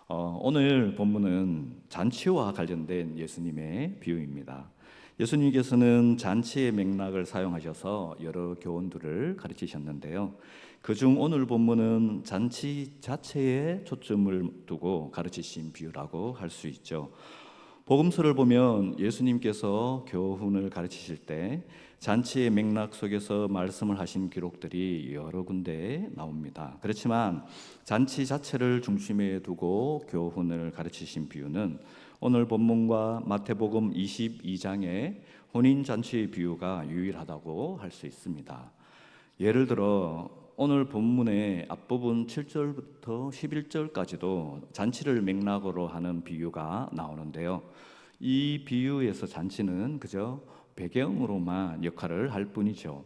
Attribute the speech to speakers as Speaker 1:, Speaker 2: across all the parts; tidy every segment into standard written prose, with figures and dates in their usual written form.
Speaker 1: 오늘 본문은 잔치와 관련된 예수님의 비유입니다. 예수님께서는 잔치의 맥락을 사용하셔서 여러 교훈들을 가르치셨는데요. 그중 오늘 본문은 잔치 자체에 초점을 두고 가르치신 비유라고 할 수 있죠. 복음서를 보면 예수님께서 교훈을 가르치실 때 잔치의 맥락 속에서 말씀을 하신 기록들이 여러 군데 나옵니다. 그렇지만 잔치 자체를 중심에 두고 교훈을 가르치신 비유는 오늘 본문과 마태복음 22장의 혼인잔치의 비유가 유일하다고 할 수 있습니다. 예를 들어 오늘 본문의 앞부분 7절부터 11절까지도 잔치를 맥락으로 하는 비유가 나오는데요. 이 비유에서 잔치는 그저 배경으로만 역할을 할 뿐이죠.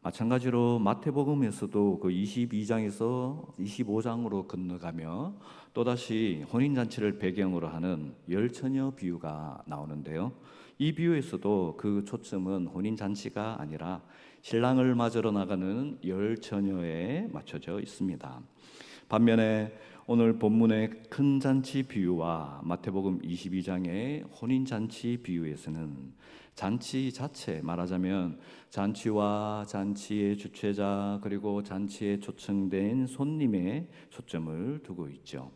Speaker 1: 마찬가지로 마태복음에서도 그 22장에서 25장으로 건너가며 또다시 혼인잔치를 배경으로 하는 열처녀 비유가 나오는데요. 이 비유에서도 그 초점은 혼인잔치가 아니라 신랑을 맞으러 나가는 열처녀에 맞춰져 있습니다. 반면에 오늘 본문의 큰 잔치 비유와 마태복음 22장의 혼인잔치 비유에서는 잔치 자체, 말하자면 잔치와 잔치의 주최자 그리고 잔치에 초청된 손님의 초점을 두고 있죠.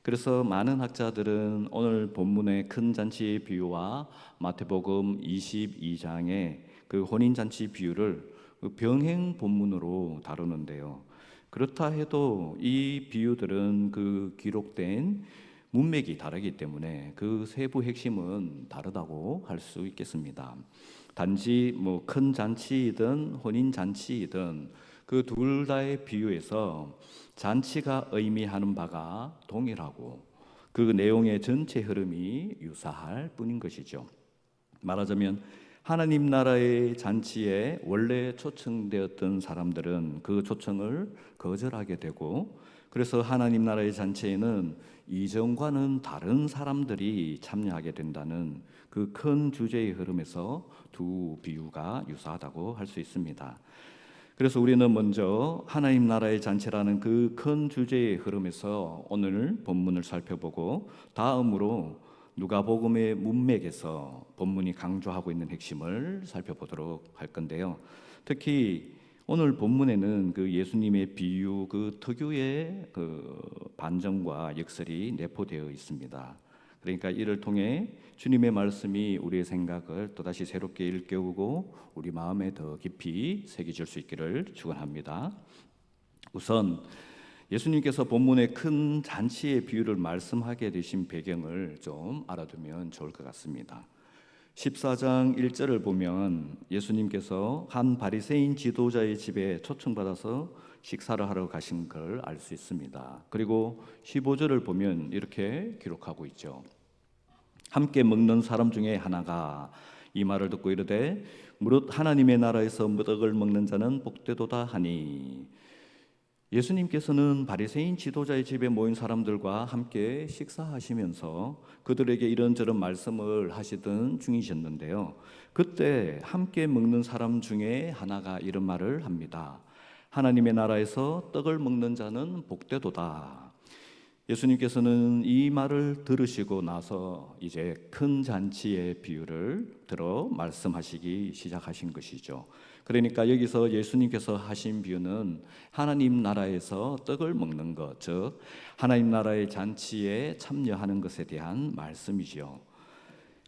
Speaker 1: 그래서 많은 학자들은 오늘 본문의 큰 잔치 비유와 마태복음 22장의 그 혼인잔치 비유를 병행 본문으로 다루는데요. 그렇다 해도 이 비유들은 그 기록된 문맥이 다르기 때문에 그 세부 핵심은 다르다고 할 수 있겠습니다. 단지 큰 잔치이든 혼인 잔치이든 그 둘 다의 비유에서 잔치가 의미하는 바가 동일하고 그 내용의 전체 흐름이 유사할 뿐인 것이죠. 말하자면 하나님 나라의 잔치에 원래 초청되었던 사람들은 그 초청을 거절하게 되고, 그래서 하나님 나라의 잔치에는 이전과는 다른 사람들이 참여하게 된다는 그 큰 주제의 흐름에서 두 비유가 유사하다고 할 수 있습니다. 그래서 우리는 먼저 하나님 나라의 잔치라는 그 큰 주제의 흐름에서 오늘 본문을 살펴보고, 다음으로 누가복음의 문맥에서 본문이 강조하고 있는 핵심을 살펴보도록 할 건데요. 특히 오늘 본문에는 그 예수님의 비유 그 특유의 그 반전과 역설이 내포되어 있습니다. 그러니까 이를 통해 주님의 말씀이 우리의 생각을 또다시 새롭게 일깨우고 우리 마음에 더 깊이 새겨질 수 있기를 축원합니다. 우선 예수님께서 본문의 큰 잔치의 비유를 말씀하게 되신 배경을 좀 알아두면 좋을 것 같습니다. 14장 1절을 보면 예수님께서 한 바리새인 지도자의 집에 초청받아서 식사를 하러 가신 걸 알 수 있습니다. 그리고 15절을 보면 이렇게 기록하고 있죠. 함께 먹는 사람 중에 하나가 이 말을 듣고 이르되 무릇 하나님의 나라에서 무덕을 먹는 자는 복되도다 하니, 예수님께서는 바리새인 지도자의 집에 모인 사람들과 함께 식사하시면서 그들에게 이런저런 말씀을 하시던 중이셨는데요. 그때 함께 먹는 사람 중에 하나가 이런 말을 합니다. 하나님의 나라에서 떡을 먹는 자는 복되도다. 예수님께서는 이 말을 들으시고 나서 이제 큰 잔치의 비유를 들어 말씀하시기 시작하신 것이죠. 그러니까 여기서 예수님께서 하신 비유는 하나님 나라에서 떡을 먹는 것, 즉 하나님 나라의 잔치에 참여하는 것에 대한 말씀이지요.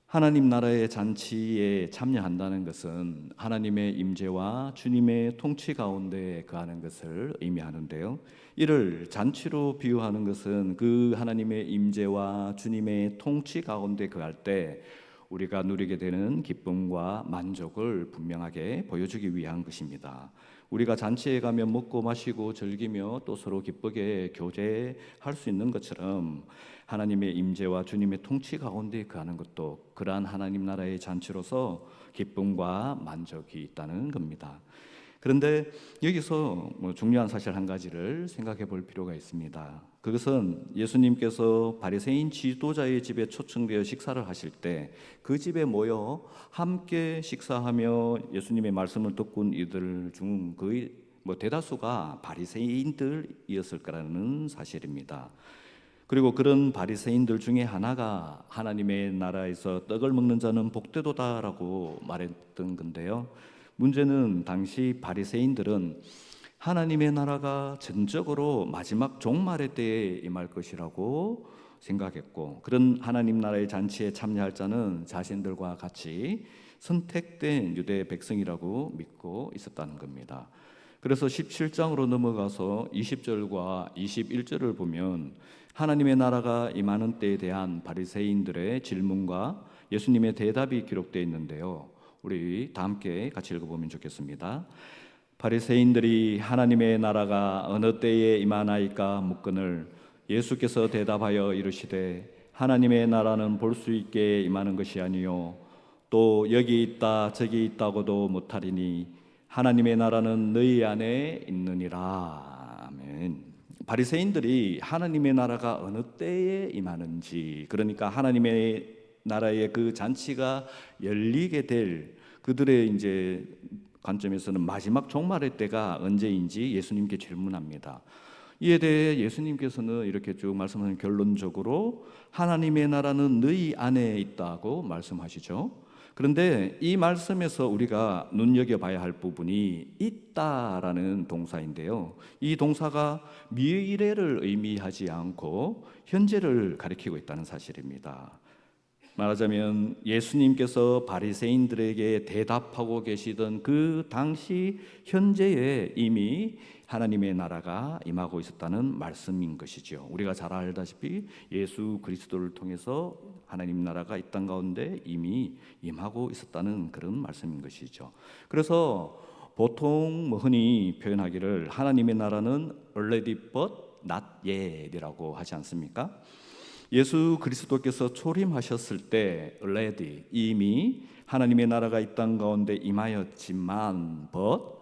Speaker 1: 하나님 나라의 잔치에 참여한다는 것은 하나님의 임재와 주님의 통치 가운데 거하는 것을 의미하는데요. 이를 잔치로 비유하는 것은 그 하나님의 임재와 주님의 통치 가운데 거할 때 우리가 누리게 되는 기쁨과 만족을 분명하게 보여주기 위한 것입니다. 우리가 잔치에 가면 먹고 마시고 즐기며 또 서로 기쁘게 교제할 수 있는 것처럼 하나님의 임재와 주님의 통치 가운데 거하는 것도 그러한 하나님 나라의 잔치로서 기쁨과 만족이 있다는 겁니다. 그런데 여기서 중요한 사실 한 가지를 생각해 볼 필요가 있습니다. 그것은 예수님께서 바리새인 지도자의 집에 초청되어 식사를 하실 때 그 집에 모여 함께 식사하며 예수님의 말씀을 듣고 온 이들 중 거의 대다수가 바리새인들이었을 거라는 사실입니다. 그리고 그런 바리새인들 중에 하나가 하나님의 나라에서 떡을 먹는 자는 복되도다라고 말했던 건데요. 문제는 당시 바리새인들은 하나님의 나라가 전적으로 마지막 종말의 때에 임할 것이라고 생각했고, 그런 하나님 나라의 잔치에 참여할 자는 자신들과 같이 선택된 유대 백성이라고 믿고 있었다는 겁니다. 그래서 17장으로 넘어가서 20절과 21절을 보면 하나님의 나라가 임하는 때에 대한 바리새인들의 질문과 예수님의 대답이 기록되어 있는데요. 우리 다 함께 같이 읽어보면 좋겠습니다. 바리새인들이 하나님의 나라가 어느 때에 임하나이까 묻거늘 예수께서 대답하여 이르시되 하나님의 나라는 볼 수 있게 임하는 것이 아니요 또 여기 있다 저기 있다고도 못하리니 하나님의 나라는 너희 안에 있느니라. 아멘. 바리새인들이 하나님의 나라가 어느 때에 임하는지, 그러니까 하나님의 나라의 그 잔치가 열리게 될 그들의 이제 관점에서는 마지막 종말의 때가 언제인지 예수님께 질문합니다. 이에 대해 예수님께서는 이렇게 쭉 말씀하는, 결론적으로 하나님의 나라는 너희 안에 있다고 말씀하시죠. 그런데 이 말씀에서 우리가 눈여겨봐야 할 부분이 있다라는 동사인데요. 이 동사가 미래를 의미하지 않고 현재를 가리키고 있다는 사실입니다. 말하자면 예수님께서 바리새인들에게 대답하고 계시던 그 당시 현재에 이미 하나님의 나라가 임하고 있었다는 말씀인 것이죠. 우리가 잘 알다시피 예수 그리스도를 통해서 하나님 나라가 이 땅 가운데 이미 임하고 있었다는 그런 말씀인 것이죠. 그래서 보통 흔히 표현하기를 하나님의 나라는 already but not yet이라고 하지 않습니까? 예수 그리스도께서 초림하셨을 때 already 이미 하나님의 나라가 이 땅 가운데 임하였지만 but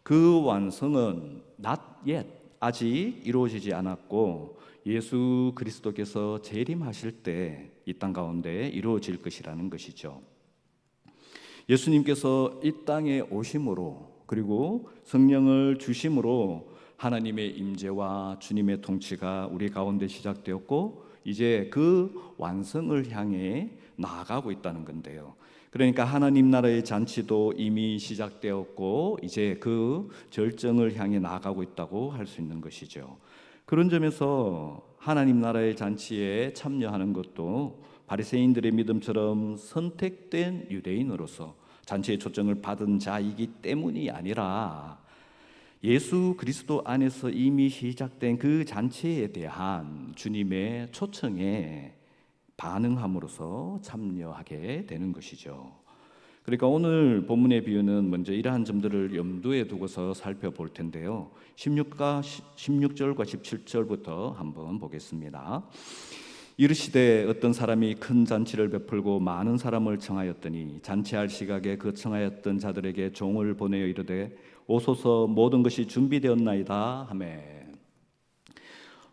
Speaker 1: 그 완성은 not yet 아직 이루어지지 않았고 예수 그리스도께서 재림하실 때 이 땅 가운데 이루어질 것이라는 것이죠. 예수님께서 이 땅에 오심으로 그리고 성령을 주심으로 하나님의 임재와 주님의 통치가 우리 가운데 시작되었고 이제 그 완성을 향해 나아가고 있다는 건데요. 그러니까 하나님 나라의 잔치도 이미 시작되었고 이제 그 절정을 향해 나아가고 있다고 할 수 있는 것이죠. 그런 점에서 하나님 나라의 잔치에 참여하는 것도 바리새인들의 믿음처럼 선택된 유대인으로서 잔치의 초청을 받은 자이기 때문이 아니라 예수 그리스도 안에서 이미 시작된 그 잔치에 대한 주님의 초청에 반응함으로써 참여하게 되는 것이죠. 그러니까 오늘 본문의 비유는 먼저 이러한 점들을 염두에 두고서 살펴볼 텐데요. 16절과 17절부터 한번 보겠습니다. 이르시되 어떤 사람이 큰 잔치를 베풀고 많은 사람을 청하였더니 잔치할 시각에 그 청하였던 자들에게 종을 보내어 이르되 오소서 모든 것이 준비되었나이다 하매.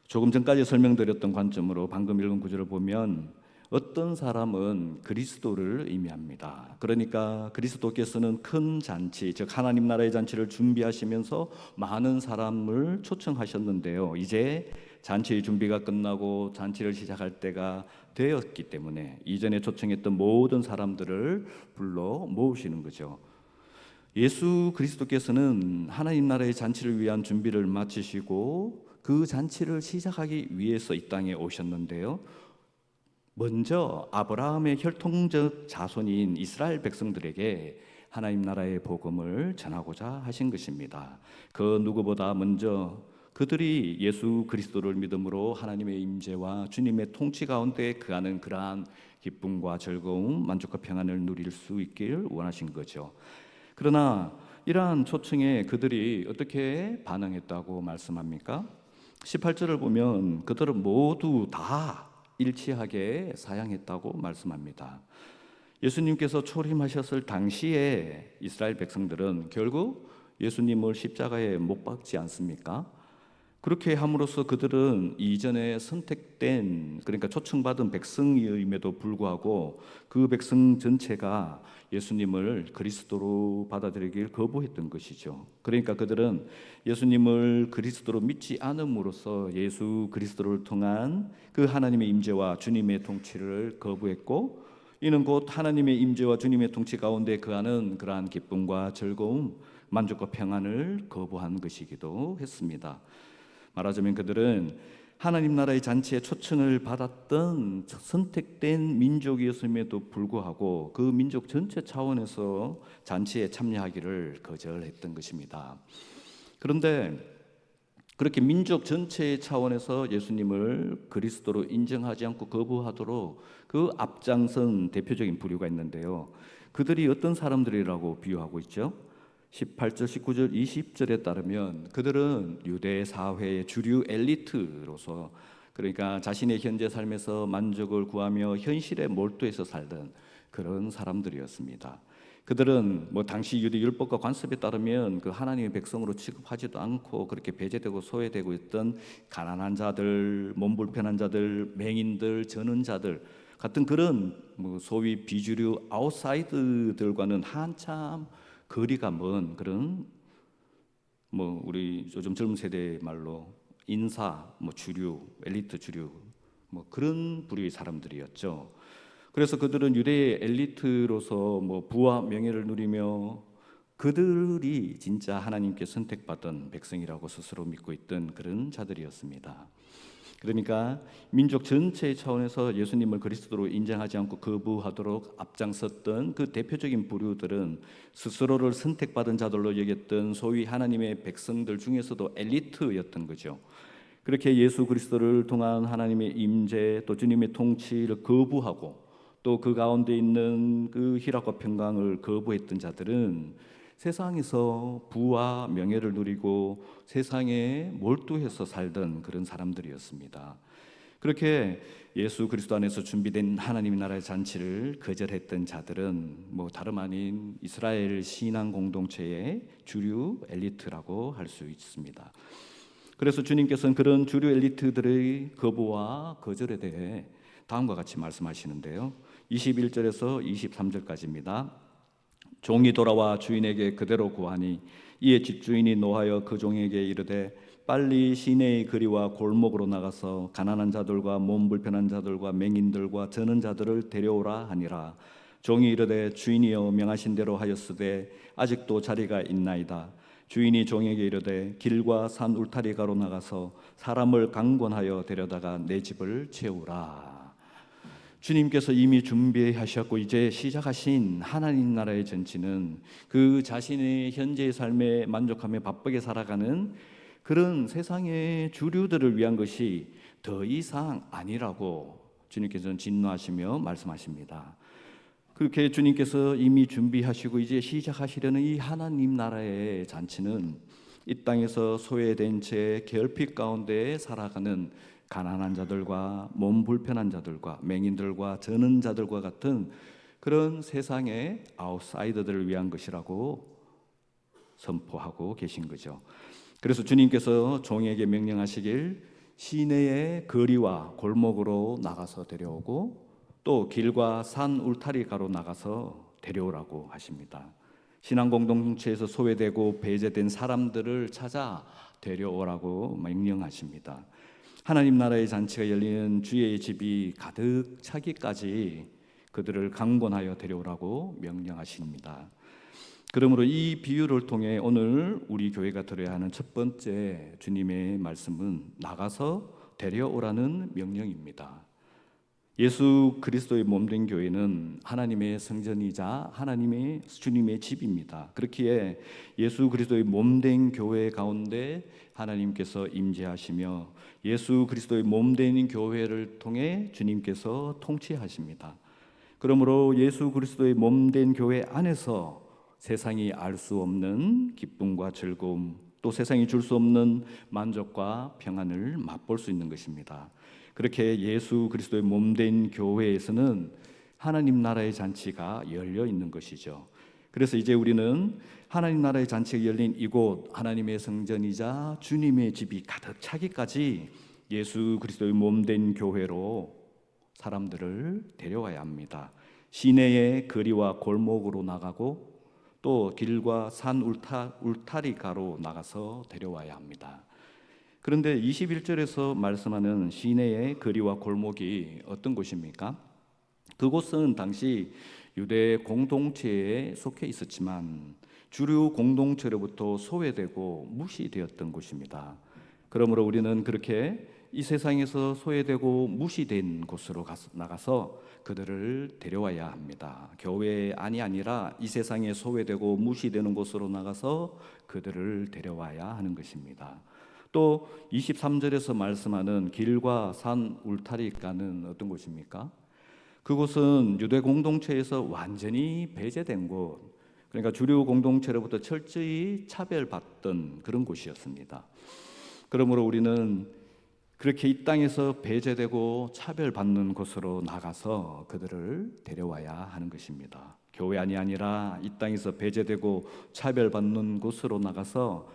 Speaker 1: 조금 전까지 설명드렸던 관점으로 방금 읽은 구절을 보면 어떤 사람은 그리스도를 의미합니다. 그러니까 그리스도께서는 큰 잔치, 즉 하나님 나라의 잔치를 준비하시면서 많은 사람을 초청하셨는데요. 이제 잔치의 준비가 끝나고 잔치를 시작할 때가 되었기 때문에 이전에 초청했던 모든 사람들을 불러 모으시는 거죠. 예수 그리스도께서는 하나님 나라의 잔치를 위한 준비를 마치시고 그 잔치를 시작하기 위해서 이 땅에 오셨는데요. 먼저 아브라함의 혈통적 자손인 이스라엘 백성들에게 하나님 나라의 복음을 전하고자 하신 것입니다. 그 누구보다 먼저 그들이 예수 그리스도를 믿음으로 하나님의 임재와 주님의 통치 가운데 거하는 그러한 기쁨과 즐거움, 만족과 평안을 누릴 수 있길 원하신 거죠. 그러나 이러한 초청에 그들이 어떻게 반응했다고 말씀합니까? 18절을 보면 그들은 모두 다 일치하게 사양했다고 말씀합니다. 예수님께서 초림하셨을 당시에 이스라엘 백성들은 결국 예수님을 십자가에 못 박지 않습니까? 그렇게 함으로써 그들은 이전에 선택된, 그러니까 초청받은 백성임에도 불구하고 그 백성 전체가 예수님을 그리스도로 받아들이길 거부했던 것이죠. 그러니까 그들은 예수님을 그리스도로 믿지 않음으로써 예수 그리스도를 통한 그 하나님의 임재와 주님의 통치를 거부했고, 이는 곧 하나님의 임재와 주님의 통치 가운데 거하는 그러한 기쁨과 즐거움, 만족과 평안을 거부한 것이기도 했습니다. 말하자면 그들은 하나님 나라의 잔치에 초청을 받았던 선택된 민족이었음에도 불구하고 그 민족 전체 차원에서 잔치에 참여하기를 거절했던 것입니다. 그런데 그렇게 민족 전체의 차원에서 예수님을 그리스도로 인정하지 않고 거부하도록 그 앞장선 대표적인 부류가 있는데요. 그들이 어떤 사람들이라고 비유하고 있죠? 18절, 19절, 20절에 따르면 그들은 유대 사회의 주류 엘리트로서, 그러니까 자신의 현재 삶에서 만족을 구하며 현실에 몰두해서 살던 그런 사람들이었습니다. 그들은 당시 유대 율법과 관습에 따르면 그 하나님의 백성으로 취급하지도 않고 그렇게 배제되고 소외되고 있던 가난한 자들, 몸 불편한 자들, 맹인들, 저는 자들 같은 그런 소위 비주류 아웃사이드들과는 한참 거리가 먼 그런 우리 요즘 젊은 세대 말로 인사, 주류, 엘리트 주류 그런 부류의 사람들이었죠. 그래서 그들은 유대의 엘리트로서 부와 명예를 누리며 그들이 진짜 하나님께 선택받은 백성이라고 스스로 믿고 있던 그런 자들이었습니다. 그러니까 민족 전체의 차원에서 예수님을 그리스도로 인정하지 않고 거부하도록 앞장섰던 그 대표적인 부류들은 스스로를 선택받은 자들로 여겼던 소위 하나님의 백성들 중에서도 엘리트였던 거죠. 그렇게 예수 그리스도를 통한 하나님의 임재 또 주님의 통치를 거부하고 또 그 가운데 있는 그 희락과 평강을 거부했던 자들은 세상에서 부와 명예를 누리고 세상에 몰두해서 살던 그런 사람들이었습니다. 그렇게 예수 그리스도 안에서 준비된 하나님 나라의 잔치를 거절했던 자들은 다름 아닌 이스라엘 신앙 공동체의 주류 엘리트라고 할 수 있습니다. 그래서 주님께서는 그런 주류 엘리트들의 거부와 거절에 대해 다음과 같이 말씀하시는데요. 21절에서 23절까지입니다. 종이 돌아와 주인에게 그대로 구하니 이에 집주인이 노하여 그 종에게 이르되 빨리 시내의 거리와 골목으로 나가서 가난한 자들과 몸 불편한 자들과 맹인들과 저는 자들을 데려오라 하니라. 종이 이르되 주인이여 명하신 대로 하였으되 아직도 자리가 있나이다. 주인이 종에게 이르되 길과 산 울타리가로 나가서 사람을 강권하여 데려다가 내 집을 채우라. 주님께서 이미 준비하셨고 이제 시작하신 하나님 나라의 잔치는 그 자신의 현재의 삶에 만족하며 바쁘게 살아가는 그런 세상의 주류들을 위한 것이 더 이상 아니라고 주님께서는 진노하시며 말씀하십니다. 그렇게 주님께서 이미 준비하시고 이제 시작하시려는 이 하나님 나라의 잔치는 이 땅에서 소외된 채 결핍 가운데 살아가는 가난한 자들과 몸 불편한 자들과 맹인들과 저는 자들과 같은 그런 세상의 아웃사이더들을 위한 것이라고 선포하고 계신 거죠. 그래서 주님께서 종에게 명령하시길 시내의 거리와 골목으로 나가서 데려오고 또 길과 산 울타리가로 나가서 데려오라고 하십니다. 신앙 공동체에서 소외되고 배제된 사람들을 찾아 데려오라고 명령하십니다. 하나님 나라의 잔치가 열리는 주의 집이 가득 차기까지 그들을 강권하여 데려오라고 명령하십니다. 그러므로 이 비유를 통해 오늘 우리 교회가 들어야 하는 첫 번째 주님의 말씀은 나가서 데려오라는 명령입니다. 예수 그리스도의 몸된 교회는 하나님의 성전이자 하나님의 주님의 집입니다. 그렇기에 예수 그리스도의 몸된 교회 가운데 하나님께서 임재하시며 예수 그리스도의 몸된 교회를 통해 주님께서 통치하십니다. 그러므로 예수 그리스도의 몸된 교회 안에서 세상이 알 수 없는 기쁨과 즐거움, 또 세상이 줄 수 없는 만족과 평안을 맛볼 수 있는 것입니다. 그렇게 예수 그리스도의 몸된 교회에서는 하나님 나라의 잔치가 열려 있는 것이죠. 그래서 이제 우리는 하나님 나라의 잔치가 열린 이곳, 하나님의 성전이자 주님의 집이 가득 차기까지 예수 그리스도의 몸된 교회로 사람들을 데려와야 합니다. 시내의 거리와 골목으로 나가고 또 길과 산 울타리가로 나가서 데려와야 합니다. 그런데 21절에서 말씀하는 시내의 거리와 골목이 어떤 곳입니까? 그곳은 당시 유대 공동체에 속해 있었지만 주류 공동체로부터 소외되고 무시되었던 곳입니다. 그러므로 우리는 그렇게 이 세상에서 소외되고 무시된 곳으로 나가서 그들을 데려와야 합니다. 교회 안이 아니라 이 세상에 소외되고 무시되는 곳으로 나가서 그들을 데려와야 하는 것입니다. 또 23절에서 말씀하는 길과 산 울타리가는 어떤 곳입니까? 그곳은 유대 공동체에서 완전히 배제된 곳, 그러니까 주류 공동체로부터 철저히 차별받던 그런 곳이었습니다. 그러므로 우리는 그렇게 이 땅에서 배제되고 차별받는 곳으로 나가서 그들을 데려와야 하는 것입니다. 교회 안이 아니라 이 땅에서 배제되고 차별받는 곳으로 나가서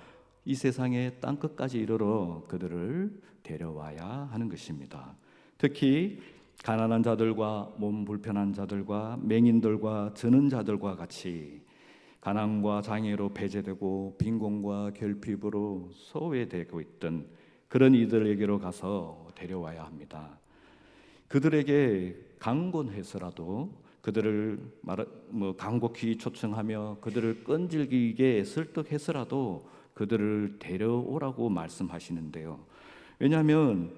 Speaker 1: 이 세상의 땅끝까지 이르러 그들을 데려와야 하는 것입니다. 특히 가난한 자들과 몸 불편한 자들과 맹인들과 저는 자들과 같이 가난과 장애로 배제되고 빈곤과 결핍으로 소외되고 있던 그런 이들에게로 가서 데려와야 합니다. 그들에게 강권해서라도 그들을 간곡히 초청하며 그들을 끈질기게 설득해서라도 그들을 데려오라고 말씀하시는데요. 왜냐하면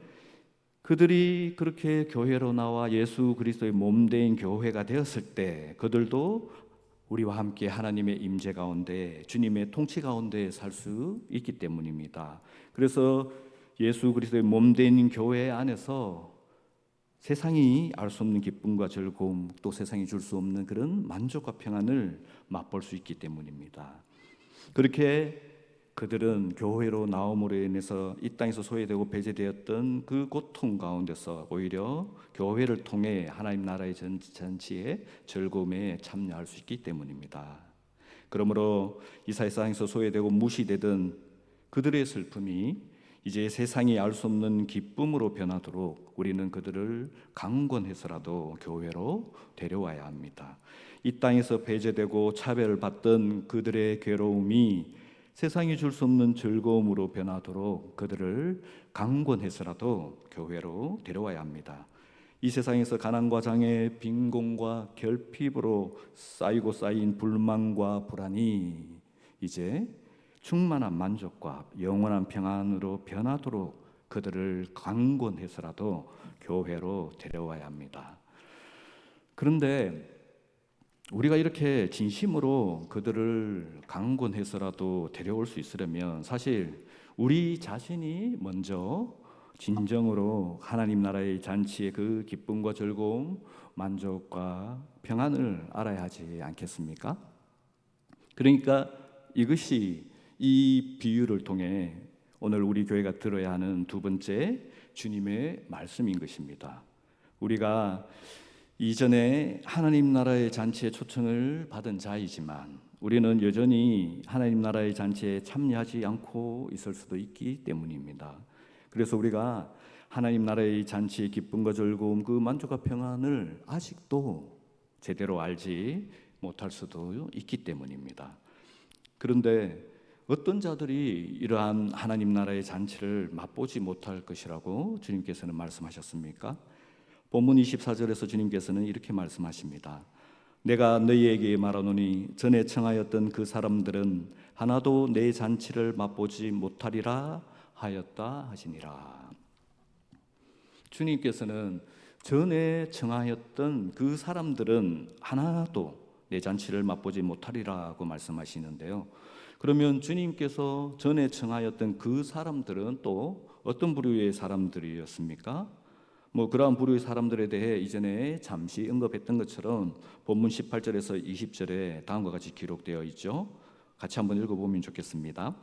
Speaker 1: 그들이 그렇게 교회로 나와 예수 그리스도의 몸된 교회가 되었을 때 그들도 우리와 함께 하나님의 임재 가운데 주님의 통치 가운데 살 수 있기 때문입니다. 그래서 예수 그리스도의 몸된 교회 안에서 세상이 알 수 없는 기쁨과 즐거움, 또 세상이 줄 수 없는 그런 만족과 평안을 맛볼 수 있기 때문입니다. 그렇게 그들은 교회로 나옴으로 인해서 이 땅에서 소외되고 배제되었던 그 고통 가운데서 오히려 교회를 통해 하나님 나라의 잔치에 즐거움에 참여할 수 있기 때문입니다. 그러므로 이 세상에서 소외되고 무시되던 그들의 슬픔이 이제 세상이 알 수 없는 기쁨으로 변하도록 우리는 그들을 강권해서라도 교회로 데려와야 합니다. 이 땅에서 배제되고 차별받던 그들의 괴로움이 세상이 줄 수 없는 즐거움으로 변하도록 그들을 강권해서라도 교회로 데려와야 합니다. 이 세상에서 가난과 장애, 빈곤과 결핍으로 쌓이고 쌓인 불만과 불안이 이제 충만한 만족과 영원한 평안으로 변하도록 그들을 강권해서라도 교회로 데려와야 합니다. 그런데 우리가 이렇게 진심으로 그들을 강권해서라도 데려올 수 있으려면 사실 우리 자신이 먼저 진정으로 하나님 나라의 잔치의 그 기쁨과 즐거움, 만족과 평안을 알아야 하지 않겠습니까? 그러니까 이것이 이 비유를 통해 오늘 우리 교회가 들어야 하는 두 번째 주님의 말씀인 것입니다. 우리가 이전에 하나님 나라의 잔치에 초청을 받은 자이지만 우리는 여전히 하나님 나라의 잔치에 참여하지 않고 있을 수도 있기 때문입니다. 그래서 우리가 하나님 나라의 잔치의 기쁨과 즐거움, 그 만족과 평안을 아직도 제대로 알지 못할 수도 있기 때문입니다. 그런데 어떤 자들이 이러한 하나님 나라의 잔치를 맛보지 못할 것이라고 주님께서는 말씀하셨습니까? 본문 24절에서 주님께서는 이렇게 말씀하십니다. 내가 너희에게 말하노니 전에 청하였던 그 사람들은 하나도 내 잔치를 맛보지 못하리라 하였다 하시니라. 주님께서는 전에 청하였던 그 사람들은 하나도 내 잔치를 맛보지 못하리라고 말씀하시는데요. 그러면 주님께서 전에 청하였던 그 사람들은 또 어떤 부류의 사람들이었습니까? 그러한 부류의 사람들에 대해 이전에 잠시 언급했던 것처럼 본문 18절에서 20절에 다음과 같이 기록되어 있죠. 같이 한번 읽어보면 좋겠습니다.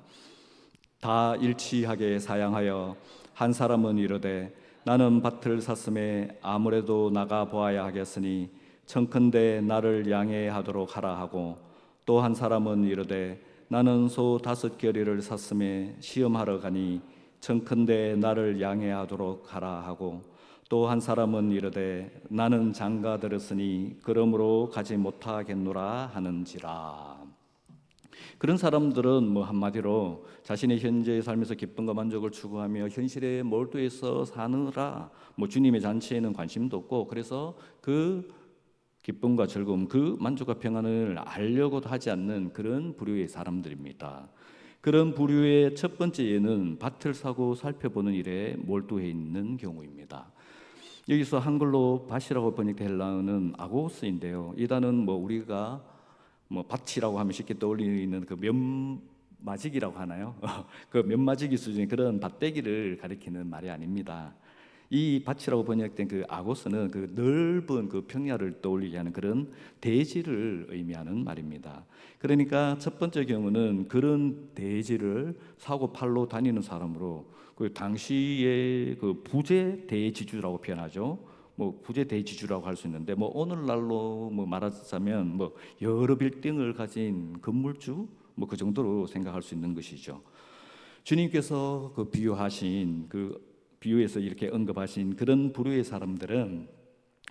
Speaker 1: 다 일치하게 사양하여 한 사람은 이르되 나는 밭을 샀음에 아무래도 나가 보아야 하겠으니 청컨대 나를 양해하도록 하라 하고 또 한 사람은 이르되 나는 소 5겨리를 샀음에 시험하러 가니 청컨대 나를 양해하도록 하라 하고, 또 한 사람은 이르되 나는 장가 들었으니 그러므로 가지 못하겠노라 하는지라. 그런 사람들은 뭐 한마디로 자신의 현재의 삶에서 기쁨과 만족을 추구하며 현실에 몰두해서 사느라 뭐 주님의 잔치에는 관심도 없고, 그래서 그 기쁨과 즐거움, 그 만족과 평안을 알려고도 하지 않는 그런 부류의 사람들입니다. 그런 부류의 첫 번째 예는 밭을 사고 살펴보는 일에 몰두해 있는 경우입니다. 여기서 한글로 밭이라고 번역된 헬라어는 아고스인데요. 이 단어는 뭐 우리가 뭐 밭이라고 하면 쉽게 떠올리는 그 면마지기라고 하나요? 그 면마지기 수준의 그런 밭대기를 가리키는 말이 아닙니다. 이 밭이라고 번역된 그 아고스는 그 넓은 그 평야를 떠올리게 하는 그런 대지를 의미하는 말입니다. 그러니까 첫 번째 경우는 그런 대지를 사고 팔로 다니는 사람으로, 그 당시에 그 부재 대지주라고 표현하죠. 뭐 부재 대지주라고 할 수 있는데, 뭐 오늘날로 뭐 말하자면 뭐 여러 빌딩을 가진 건물주, 뭐 그 정도로 생각할 수 있는 것이죠. 주님께서 그 비유하신 그 비유에서 이렇게 언급하신 그런 부류의 사람들은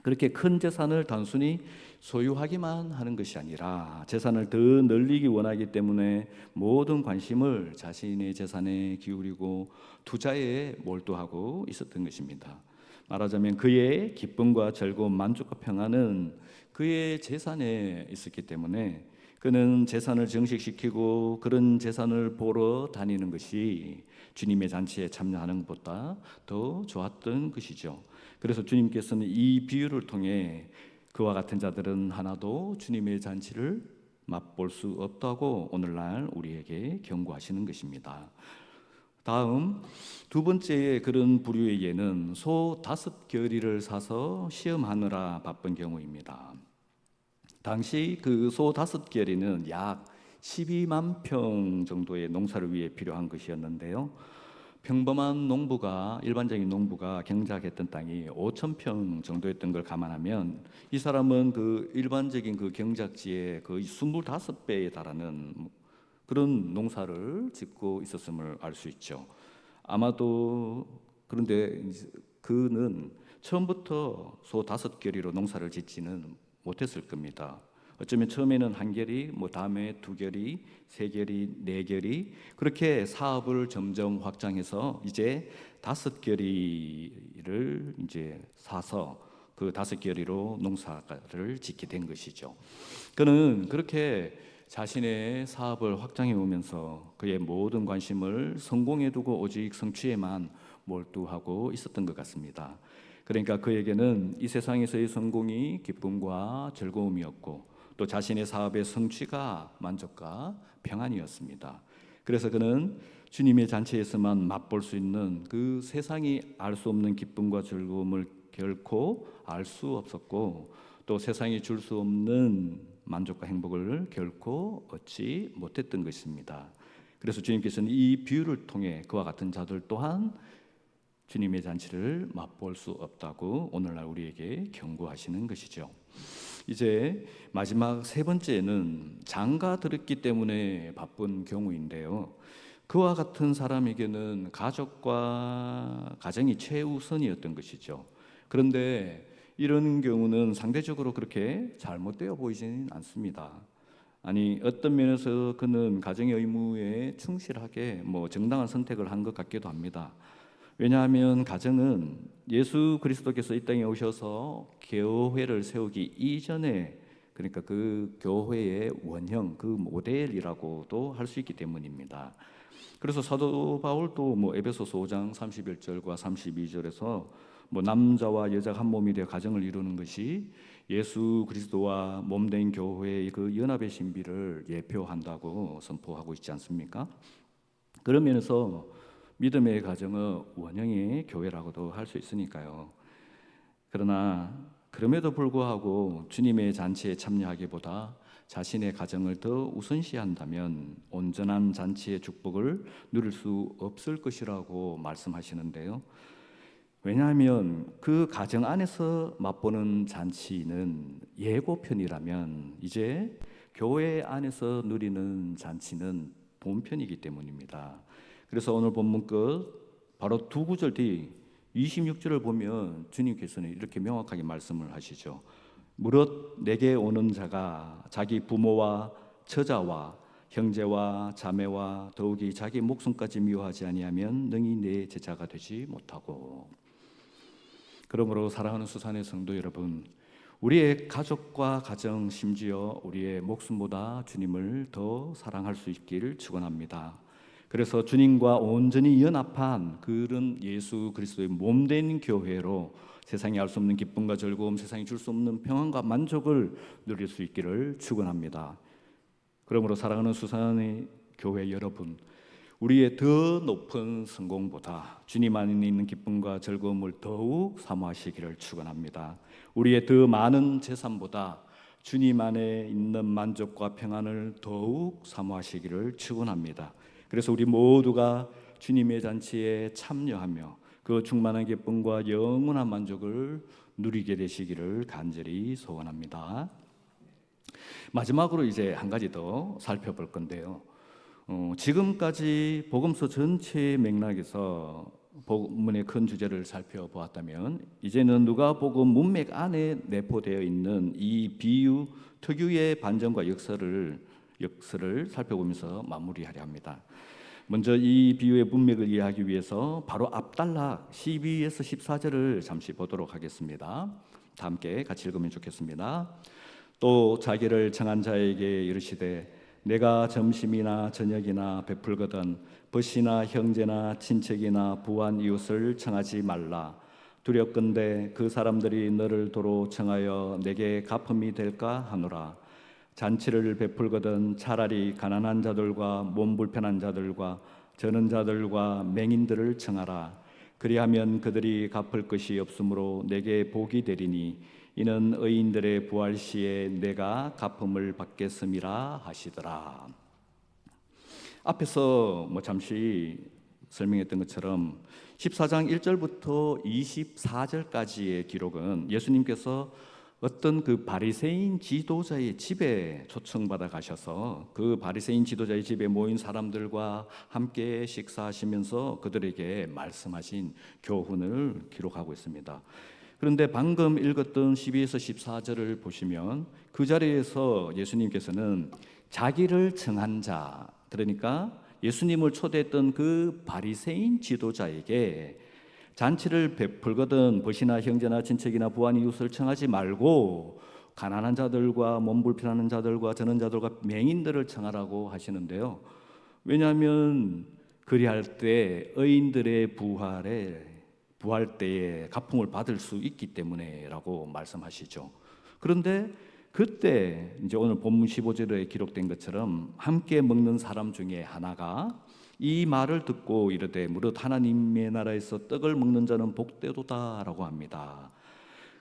Speaker 1: 그렇게 큰 재산을 단순히 소유하기만 하는 것이 아니라 재산을 더 늘리기 원하기 때문에 모든 관심을 자신의 재산에 기울이고 투자에 몰두하고 있었던 것입니다. 말하자면 그의 기쁨과 즐거움, 만족과 평안은 그의 재산에 있었기 때문에 그는 재산을 증식시키고 그런 재산을 보러 다니는 것이 주님의 잔치에 참여하는 것보다 더 좋았던 것이죠. 그래서 주님께서는 이 비유를 통해 그와 같은 자들은 하나도 주님의 잔치를 맛볼 수 없다고 오늘날 우리에게 경고하시는 것입니다. 다음 두 번째 그런 부류의 예는 소 5겨리를 사서 시험하느라 바쁜 경우입니다. 당시 그 소 5겨리는 약 12만 평 정도의 농사를 위해 필요한 것이었는데요. 평범한 농부가, 일반적인 농부가 경작했던 땅이 5천 평 정도였던 걸 감안하면 이 사람은 그 일반적인 그 경작지의 거의 25배에 달하는 그런 농사를 짓고 있었음을 알 수 있죠. 아마도 그런데 그는 처음부터 소 5겨리로 농사를 짓지는 못했을 겁니다. 어쩌면 처음에는 한 겨리, 뭐 다음에 2겨리, 3겨리, 4겨리 그렇게 사업을 점점 확장해서 이제 5겨리를 이제 사서 그 5겨리로 농사를 짓게 된 것이죠. 그는 그렇게 자신의 사업을 확장해 오면서 그의 모든 관심을 성공에 두고 오직 성취에만 몰두하고 있었던 것 같습니다. 그러니까 그에게는 이 세상에서의 성공이 기쁨과 즐거움이었고 또 자신의 사업의 성취가 만족과 평안이었습니다. 그래서 그는 주님의 잔치에서만 맛볼 수 있는 그 세상이 알 수 없는 기쁨과 즐거움을 결코 알 수 없었고 또 세상이 줄 수 없는 만족과 행복을 결코 얻지 못했던 것입니다. 그래서 주님께서는 이 비유를 통해 그와 같은 자들 또한 주님의 잔치를 맛볼 수 없다고 오늘날 우리에게 경고하시는 것이죠. 이제 마지막 세 번째는 장가 들었기 때문에 바쁜 경우인데요. 그와 같은 사람에게는 가족과 가정이 최우선이었던 것이죠. 그런데 이런 경우는 상대적으로 그렇게 잘못되어 보이지는 않습니다. 아니 어떤 면에서 그는 가정의 의무에 충실하게 뭐 정당한 선택을 한 것 같기도 합니다. 왜냐하면 가정은 예수 그리스도께서 이 땅에 오셔서 교회를 세우기 이전에, 그러니까 그 교회의 원형, 그 모델이라고도 할 수 있기 때문입니다. 그래서 사도 바울도 뭐 에베소서 5장 31절과 32절에서 뭐 남자와 여자가 한 몸이 되어 가정을 이루는 것이 예수 그리스도와 몸된 교회의 그 연합의 신비를 예표한다고 선포하고 있지 않습니까? 그런 면에서 믿음의 가정은 원형의 교회라고도 할 수 있으니까요. 그러나 그럼에도 불구하고 주님의 잔치에 참여하기보다 자신의 가정을 더 우선시한다면 온전한 잔치의 축복을 누릴 수 없을 것이라고 말씀하시는데요. 왜냐하면 그 가정 안에서 맛보는 잔치는 예고편이라면 이제 교회 안에서 누리는 잔치는 본편이기 때문입니다. 그래서 오늘 본문 끝 바로 두 구절 뒤 26절을 보면 주님께서는 이렇게 명확하게 말씀을 하시죠. 무릇 내게 오는 자가 자기 부모와 처자와 형제와 자매와 더욱이 자기 목숨까지 미워하지 아니하면 능히 내 제자가 되지 못하고. 그러므로 사랑하는 수산의 성도 여러분, 우리의 가족과 가정, 심지어 우리의 목숨보다 주님을 더 사랑할 수 있기를 축원합니다. 그래서 주님과 온전히 연합한 그런 예수 그리스도의 몸된 교회로 세상이 알 수 없는 기쁨과 즐거움, 세상이 줄 수 없는 평안과 만족을 누릴 수 있기를 축원합니다. 그러므로 사랑하는 수산의 교회 여러분, 우리의 더 높은 성공보다 주님 안에 있는 기쁨과 즐거움을 더욱 사모하시기를 축원합니다. 우리의 더 많은 재산보다 주님 안에 있는 만족과 평안을 더욱 사모하시기를 축원합니다. 그래서 우리 모두가 주님의 잔치에 참여하며 그 충만한 기쁨과 영원한 만족을 누리게 되시기를 간절히 소원합니다. 마지막으로 이제 한 가지 더 살펴볼 건데요. 지금까지 복음서 전체의 맥락에서 복음의 큰 주제를 살펴보았다면 이제는 누가복음 문맥 안에 내포되어 있는 이 비유 특유의 반전과 역설을 살펴보면서 마무리하려 합니다. 먼저 이 비유의 문맥을 이해하기 위해서 바로 앞단락 12에서 14절을 잠시 보도록 하겠습니다. 다 함께 같이 읽으면 좋겠습니다. 또 자기를 청한 자에게 이르시되 내가 점심이나 저녁이나 베풀거든 벗이나 형제나 친척이나 부한 이웃을 청하지 말라. 두렵건대 그 사람들이 너를 도로 청하여 내게 갚음이 될까 하노라. 잔치를 베풀거든 차라리 가난한 자들과 몸 불편한 자들과 저는 자들과 맹인들을 청하라. 그리하면 그들이 갚을 것이 없으므로 내게 복이 되리니 이는 의인들의 부활 시에 내가 갚음을 받겠음이라 하시더라. 앞에서 잠시 설명했던 것처럼 14장 1절부터 24절까지의 기록은 예수님께서 어떤 그 바리새인 지도자의 집에 초청받아 가셔서 그 바리새인 지도자의 집에 모인 사람들과 함께 식사하시면서 그들에게 말씀하신 교훈을 기록하고 있습니다. 그런데 방금 읽었던 12에서 14절을 보시면 그 자리에서 예수님께서는 자기를 청한 자, 그러니까 예수님을 초대했던 그 바리새인 지도자에게 잔치를 베풀거든 벗이나 형제나 친척이나 부한 이웃을 청하지 말고 가난한 자들과 몸 불편한 자들과 저는 자들과 맹인들을 청하라고 하시는데요. 왜냐하면 그리할 때 의인들의 부활 때에 갚음을 받을 수 있기 때문에라고 말씀하시죠. 그런데 그때 이제 오늘 본문 15절에 기록된 것처럼 함께 먹는 사람 중에 하나가 이 말을 듣고 이르되 무릇 하나님의 나라에서 떡을 먹는 자는 복되도다라고 합니다.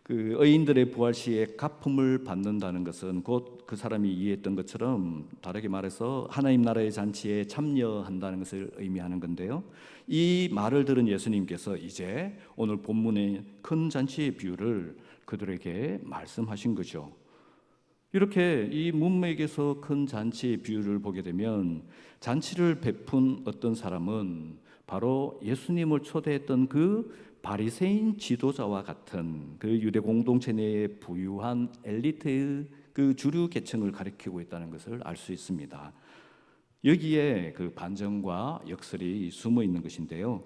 Speaker 1: 그 의인들의 부활 시에 갚음을 받는다는 것은 곧 그 사람이 이해했던 것처럼 다르게 말해서 하나님 나라의 잔치에 참여한다는 것을 의미하는 건데요. 이 말을 들은 예수님께서 이제 오늘 본문의 큰 잔치의 비유를 그들에게 말씀하신 거죠. 이렇게 이 문맥에서 큰 잔치의 비유를 보게 되면 잔치를 베푼 어떤 사람은 바로 예수님을 초대했던 그 바리새인 지도자와 같은 그 유대 공동체 내에 부유한 엘리트의 그 주류 계층을 가리키고 있다는 것을 알 수 있습니다. 여기에 그 반전과 역설이 숨어 있는 것인데요.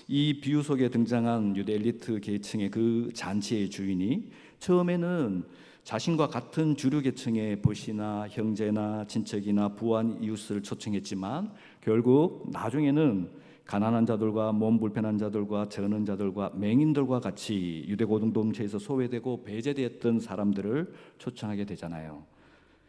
Speaker 1: 이 비유 속에 등장한 유대 엘리트 계층의 그 잔치의 주인이 처음에는 자신과 같은 주류 계층의 벗이나 형제나 친척이나 부한 이웃을 초청했지만 결국 나중에는 가난한 자들과 몸 불편한 자들과 저는 자들과 맹인들과 같이 유대 공동체에서 소외되고 배제되었던 사람들을 초청하게 되잖아요.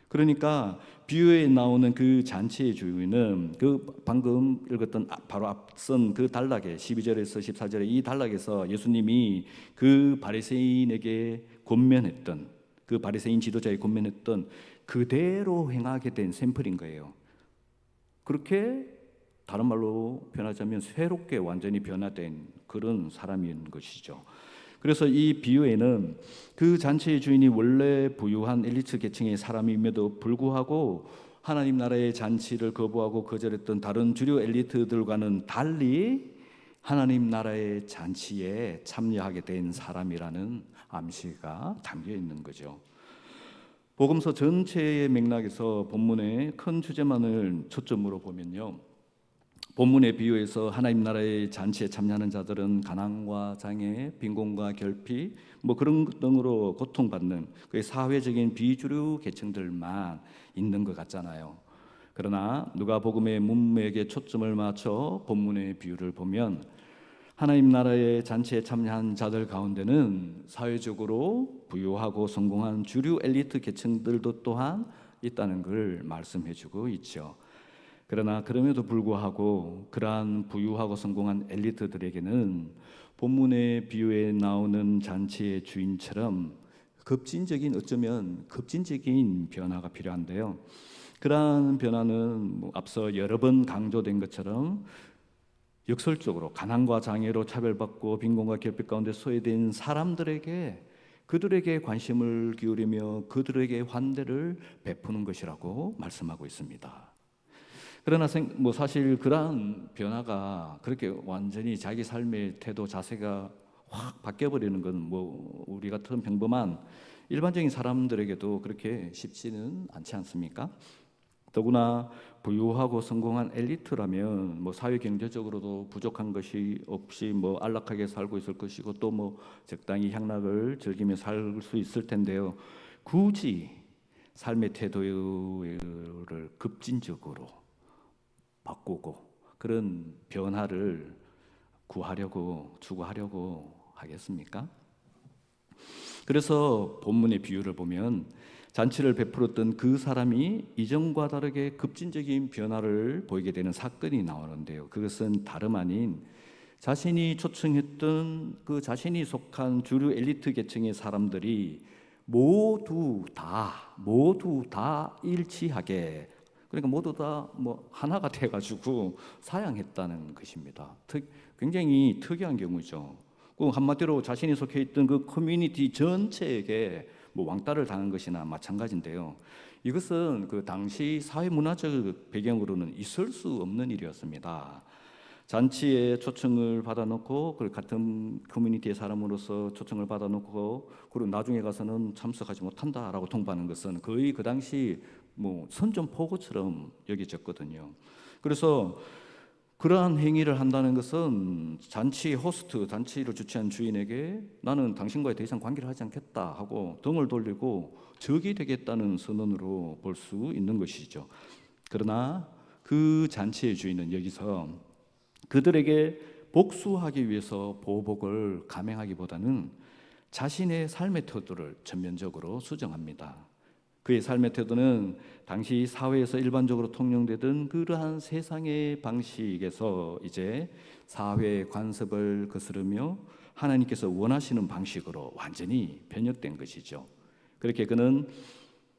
Speaker 1: 그러니까 비유에 나오는 그 잔치의 주인은 그 방금 읽었던 바로 앞선 그 단락에 12절에서 14절의 이 단락에서 예수님이 그 바리새인에게 권면했던 그 바리새인 지도자에 권면했던 그대로 행하게 된 샘플인 거예요. 그렇게 다른 말로 표현하자면 새롭게 완전히 변화된 그런 사람인 것이죠. 그래서 이 비유에는 그 잔치의 주인이 원래 부유한 엘리트 계층의 사람임에도 불구하고 하나님 나라의 잔치를 거부하고 거절했던 다른 주류 엘리트들과는 달리 하나님 나라의 잔치에 참여하게 된 사람이라는 암시가 담겨 있는 거죠. 복음서 전체의 맥락에서 본문의 큰 주제만을 초점으로 보면요, 본문의 비유에서 하나님 나라의 잔치에 참여하는 자들은 가난과 장애, 빈곤과 결핍 그런 등으로 고통받는 그 사회적인 비주류 계층들만 있는 것 같잖아요. 그러나 누가복음의 문맥에 초점을 맞춰 본문의 비유를 보면 하나님 나라의 잔치에 참여한 자들 가운데는 사회적으로 부유하고 성공한 주류 엘리트 계층들도 또한 있다는 걸 말씀해주고 있죠. 그러나 그럼에도 불구하고 그러한 부유하고 성공한 엘리트들에게는 본문의 비유에 나오는 잔치의 주인처럼 어쩌면 급진적인 변화가 필요한데요. 그러한 변화는 앞서 여러 번 강조된 것처럼 역설적으로 가난과 장애로 차별받고 빈곤과 결핍 가운데 소외된 사람들에게 그들에게 관심을 기울이며 그들에게 환대를 베푸는 것이라고 말씀하고 있습니다. 그러나 사실 그러한 변화가 그렇게 완전히 자기 삶의 태도 자세가 확 바뀌어버리는 건 우리 같은 평범한 일반적인 사람들에게도 그렇게 쉽지는 않지 않습니까? 더구나 부유하고 성공한 엘리트라면 사회 경제적으로도 부족한 것이 없이 안락하게 살고 있을 것이고 또 적당히 향락을 즐기며 살 수 있을 텐데요. 굳이 삶의 태도를 급진적으로 바꾸고 그런 변화를 추구하려고 하겠습니까? 그래서 본문의 비유를 보면 잔치를 베풀었던 그 사람이 이전과 다르게 급진적인 변화를 보이게 되는 사건이 나오는데요. 그것은 다름 아닌 자신이 초청했던 그 자신이 속한 주류 엘리트 계층의 사람들이 모두 다 일치하게, 그러니까 모두 다 하나가 돼가지고 사양했다는 것입니다. 굉장히 특이한 경우죠. 한마디로 자신이 속해 있던 그 커뮤니티 전체에게 왕따를 당한 것이나 마찬가지인데요. 이것은 그 당시 사회 문화적 배경으로는 있을 수 없는 일이었습니다. 잔치에 초청을 받아놓고 그 같은 커뮤니티의 사람으로서 초청을 받아놓고 그리고 나중에 가서는 참석하지 못한다라고 통보하는 것은 거의 그 당시 선전포고처럼 여겨졌거든요. 그래서 그러한 행위를 한다는 것은 잔치를 주최한 주인에게 나는 당신과의 더 이상 관계를 하지 않겠다 하고 등을 돌리고 적이 되겠다는 선언으로 볼 수 있는 것이죠. 그러나 그 잔치의 주인은 여기서 그들에게 복수하기 위해서 보복을 감행하기보다는 자신의 삶의 태도를 전면적으로 수정합니다. 그의 삶의 태도는 당시 사회에서 일반적으로 통용되던 그러한 세상의 방식에서 이제 사회의 관습을 거스르며 하나님께서 원하시는 방식으로 완전히 변혁된 것이죠. 그렇게 그는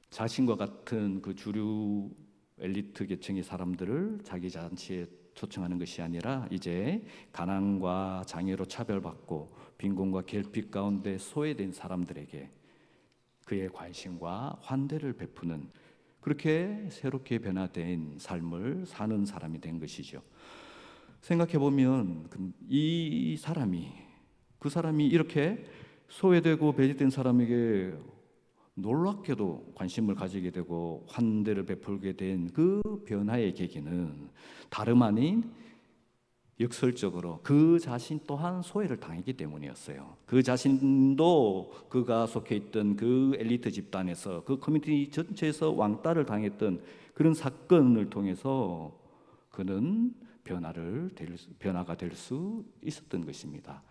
Speaker 1: 자신과 같은 그 주류 엘리트 계층의 사람들을 자기 잔치에 초청하는 것이 아니라 이제 가난과 장애로 차별받고 빈곤과 결핍 가운데 소외된 사람들에게 그의 관심과 환대를 베푸는, 그렇게 새롭게 변화된 삶을 사는 사람이 된 것이죠. 생각해 보면 그 사람이 이렇게 소외되고 배제된 사람에게 놀랍게도 관심을 가지게 되고 환대를 베풀게 된 그 변화의 계기는 다름 아닌 역설적으로 그 자신 또한 소외를 당했기 때문이었어요. 그 자신도 그가 속해 있던 그 엘리트 집단에서 그 커뮤니티 전체에서 왕따를 당했던 그런 사건을 통해서 그는 변화가 될 수 있었던 것입니다.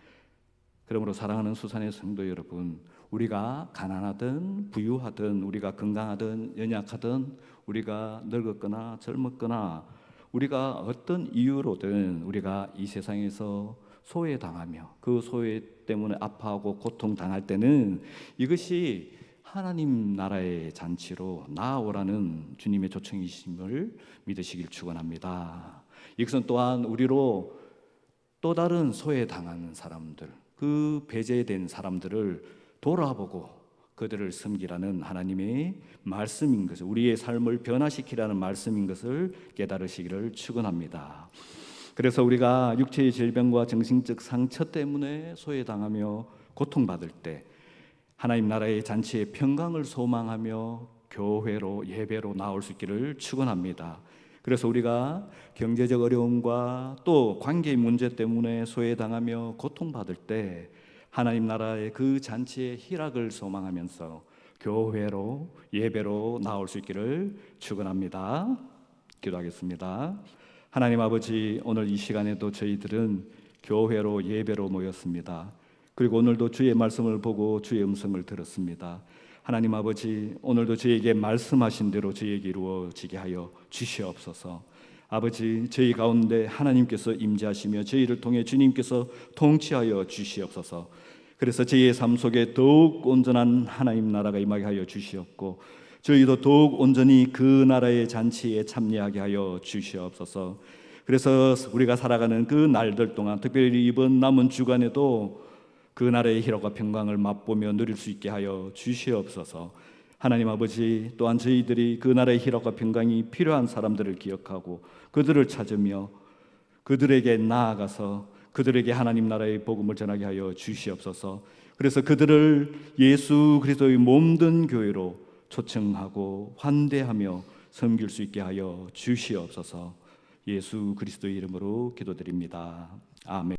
Speaker 1: 그러므로 사랑하는 수산의 성도 여러분, 우리가 가난하든 부유하든, 우리가 건강하든 연약하든, 우리가 늙었거나 젊었거나, 우리가 어떤 이유로든 우리가 이 세상에서 소외당하며 그 소외 때문에 아파하고 고통당할 때는 이것이 하나님 나라의 잔치로 나아오라는 주님의 초청이심을 믿으시길 축원합니다. 이것은 또한 우리로 또 다른 소외당하는 사람들, 그 배제된 사람들을 돌아보고 그들을 섬기라는 하나님의 말씀인 것을, 우리의 삶을 변화시키라는 말씀인 것을 깨달으시기를 축원합니다. 그래서 우리가 육체의 질병과 정신적 상처 때문에 소외당하며 고통받을 때 하나님 나라의 잔치의 평강을 소망하며 교회로 예배로 나올 수 있기를 축원합니다. 그래서 우리가 경제적 어려움과 또 관계의 문제 때문에 소외당하며 고통받을 때 하나님 나라의 그 잔치의 희락을 소망하면서 교회로 예배로 나올 수 있기를 축원합니다. 기도하겠습니다. 하나님 아버지, 오늘 이 시간에도 저희들은 교회로 예배로 모였습니다. 그리고 오늘도 주의 말씀을 보고 주의 음성을 들었습니다. 하나님 아버지, 오늘도 저희에게 말씀하신 대로 저희에게 이루어지게 하여 주시옵소서. 아버지, 저희 가운데 하나님께서 임재하시며 저희를 통해 주님께서 통치하여 주시옵소서. 그래서 저희의 삶 속에 더욱 온전한 하나님 나라가 임하게 하여 주시옵고 저희도 더욱 온전히 그 나라의 잔치에 참여하게 하여 주시옵소서. 그래서 우리가 살아가는 그 날들 동안, 특별히 이번 남은 주간에도 그 나라의 희락과 평강을 맛보며 누릴 수 있게 하여 주시옵소서. 하나님 아버지, 또한 저희들이 그 나라의 희락과 평강이 필요한 사람들을 기억하고 그들을 찾으며 그들에게 나아가서 그들에게 하나님 나라의 복음을 전하게 하여 주시옵소서. 그래서 그들을 예수 그리스도의 몸된 교회로 초청하고 환대하며 섬길 수 있게 하여 주시옵소서. 예수 그리스도의 이름으로 기도드립니다. 아멘.